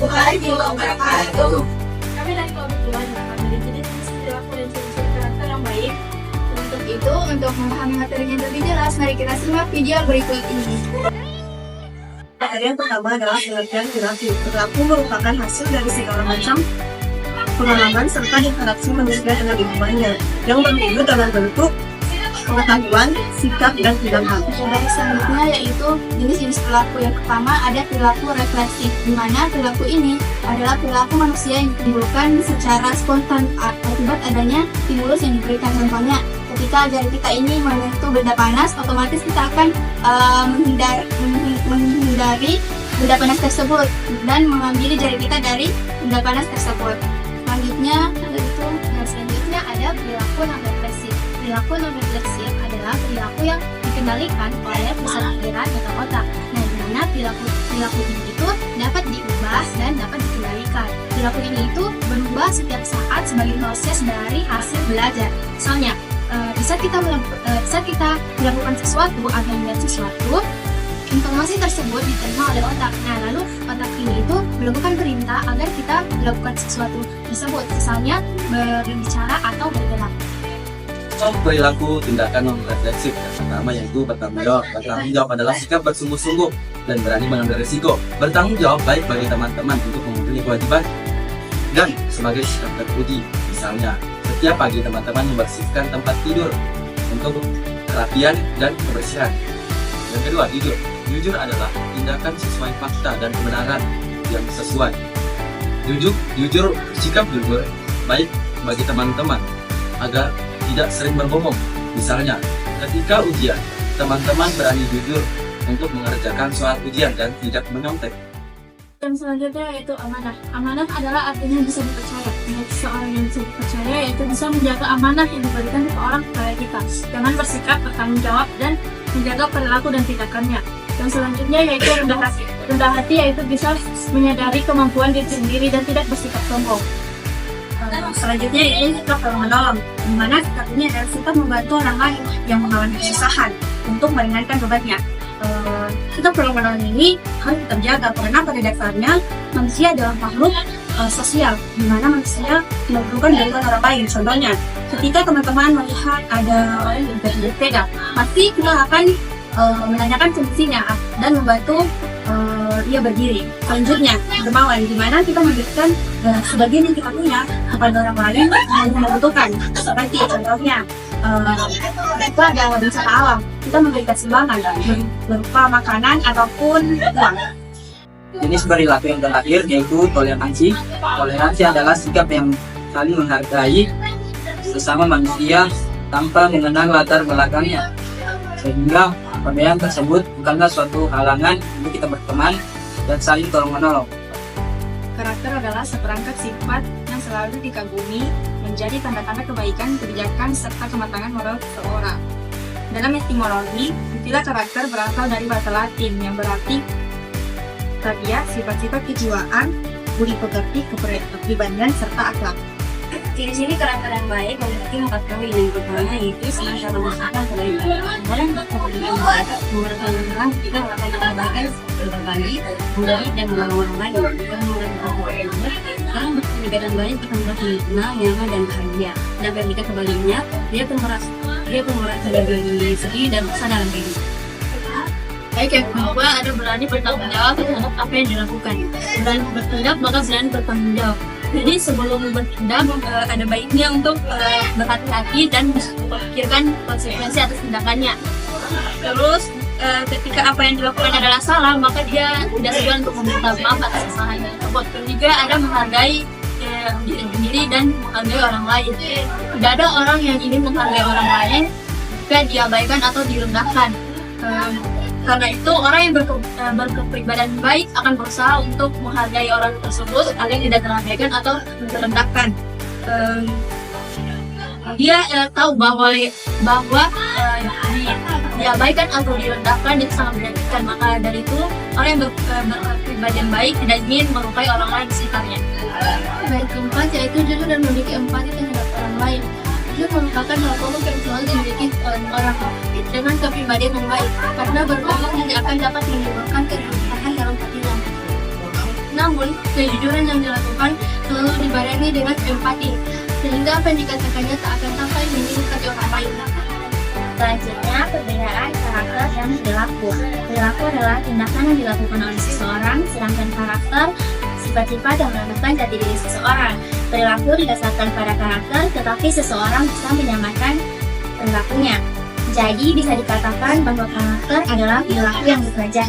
warahmatullahi wabarakatuh. Kami dari kelompok dua akan menjadi perilaku dan ciri-ciri karakter yang baik. Untuk itu, untuk memahami materinya lebih jelas, mari kita simak video berikut ini. Materi yang pertama adalah pengertian perilaku. Perilaku merupakan hasil dari segala macam pengalaman serta interaksi manusia dengan lingkungannya yang berwujud dalam bentuk pengetahuan, sikap, dan tindakan. Dari selanjutnya yaitu jenis-jenis perilaku. Yang pertama ada perilaku refleksif, di mana perilaku ini adalah perilaku manusia yang ditimbulkan secara spontan akibat adanya stimulus yang diberikan. Contohnya, ketika jari kita ini menyentuh benda panas, otomatis kita akan menghindari benda panas tersebut dan mengambil jari kita dari benda panas tersebut. Selanjutnya ada perilaku non refleksif. Perilaku non refleksif adalah perilaku yang dikendalikan oleh pusat pikiran atau otak. Nah, di mana perilaku ini itu dapat diubah dan dapat dikendalikan. Perilaku ini itu berubah setiap saat sebagai proses dari hasil belajar. Misalnya, bisa kita melakukan sesuatu atau melihat sesuatu, informasi tersebut diterima oleh otak. Nah, lalu otak ini itu melakukan perintah agar kita melakukan sesuatu tersebut, misalnya berbicara atau bergerak. Perilaku tindakan non refleksif yang pertama yaitu bertanggung jawab. Bertanggung jawab adalah sikap bersungguh-sungguh dan berani mengambil risiko. Bertanggung jawab baik bagi teman-teman untuk memenuhi kewajiban dan sebagai sikap terpuji. Misalnya, setiap pagi teman-teman membersihkan tempat tidur untuk kerapian dan kebersihan. Yang kedua, jujur. Jujur adalah tindakan sesuai fakta dan kebenaran yang sesuai. Sikap jujur baik bagi teman-teman agar tidak sering berbohong. Misalnya, ketika ujian, teman-teman berani jujur untuk mengerjakan soal ujian dan tidak menyontek. Dan selanjutnya yaitu amanah. Amanah adalah artinya bisa dipercaya. Seseorang yang bisa dipercaya yaitu bisa menjaga amanah yang diberikan ke orang kepada kita dengan bersikap bertanggung jawab dan menjaga perilaku dan tindakannya. Dan selanjutnya yaitu rendah hati. Rendah hati yaitu bisa menyadari kemampuan diri sendiri dan tidak bersikap sombong. Selanjutnya yaitu sikap tolong menolong, di mana sikap ini adalah sikap membantu orang lain yang mengalami kesusahan untuk meringankan bebannya. Sikap tolong menolong ini harus terjaga karena pada dasarnya manusia adalah makhluk sosial, di mana manusia memerlukan bantuan orang lain. Contohnya, ketika teman-teman melihat ada orang yang tidak sepeda, pasti kita akan menanyakan kondisinya dan membantu ia berdiri. Selanjutnya, dermawan, di mana kita memberikan sebagian yang kita punya kepada orang lain yang membutuhkan. Seperti contohnya, kita ada wisata alam, kita memberikan sumbangan berupa makanan ataupun uang. Jenis perilaku yang terakhir yaitu toleransi. Toleransi adalah sikap yang saling menghargai sesama manusia tanpa mengenal latar belakangnya, sehingga perbedaan tersebut bukanlah suatu halangan untuk kita berteman dan saling tolong-menolong. Karakter adalah seperangkat sifat yang selalu dikagumi, menjadi tanda-tanda kebaikan, kebijakan, serta kematangan moral seseorang. Dalam etimologi, istilah karakter berasal dari bahasa Latin yang berarti tabiat, sifat-sifat kejiwaan, budi pekerti, kepribadian, serta akhlak. Ciri-ciri karakter yang baik memiliki 4 poin. Yang pertama yaitu senantiasa mengusahakan kebaikan. Kemudian kemudian mengusahakan kita melakukan kebaikan berbagi, memberi dan menolong orang lain. Kita melakukan orang berkegiatan baik akan merasa tenang, nyaman dan bahagia. Dan ketika kebaliknya, dia pun merasa diri sedih dan bosan dalam hidup. Baik, yang kedua ada berani bertanggung jawab terhadap apa yang dilakukan. Berani bertindak maka berani bertanggung jawab. Jadi sebelum bertindak ada baiknya untuk berhati-hati dan memikirkan konsekuensi atas tindakannya. Terus ketika apa yang dilakukan adalah salah, maka dia tidak segan untuk meminta maaf atas kesalahan tersebut. Juga ada menghargai diri sendiri dan menghargai orang lain. Tidak ada orang yang ingin menghargai orang lain jika diabaikan atau direndahkan. Karena itu orang yang berkepribadian baik akan berusaha untuk menghargai orang tersebut agar tidak terabaikan atau direndahkan. Dia tahu bahwa diabaikan atau direndahkan itu sangat menyakitkan. Maka dari itu orang yang berkepribadian baik tidak ingin melukai orang lain di sekitarnya. Baik, keempat yaitu jujur dan memiliki empati terhadap orang lain. Jujur merupakan hal pokok yang selalu dimiliki oleh orang dengan kepribadian yang baik, karena berbohong tidak akan dapat menimbulkan keberkahan dalam hatinya. Namun, kejujuran yang dilakukan selalu dibarengi dengan empati, sehingga apa yang dikatakannya tak akan sampai menyinggung hati orang lain. Selanjutnya, perbedaan karakter dan perilaku. Perilaku adalah tindakan yang dilakukan oleh seseorang, sedangkan karakter sifat-sifat yang menentukan jati diri seseorang. Perilaku didasarkan pada karakter, tetapi seseorang bisa menyamakan perilakunya. Jadi bisa dikatakan bahwa karakter adalah perilaku yang bekerja.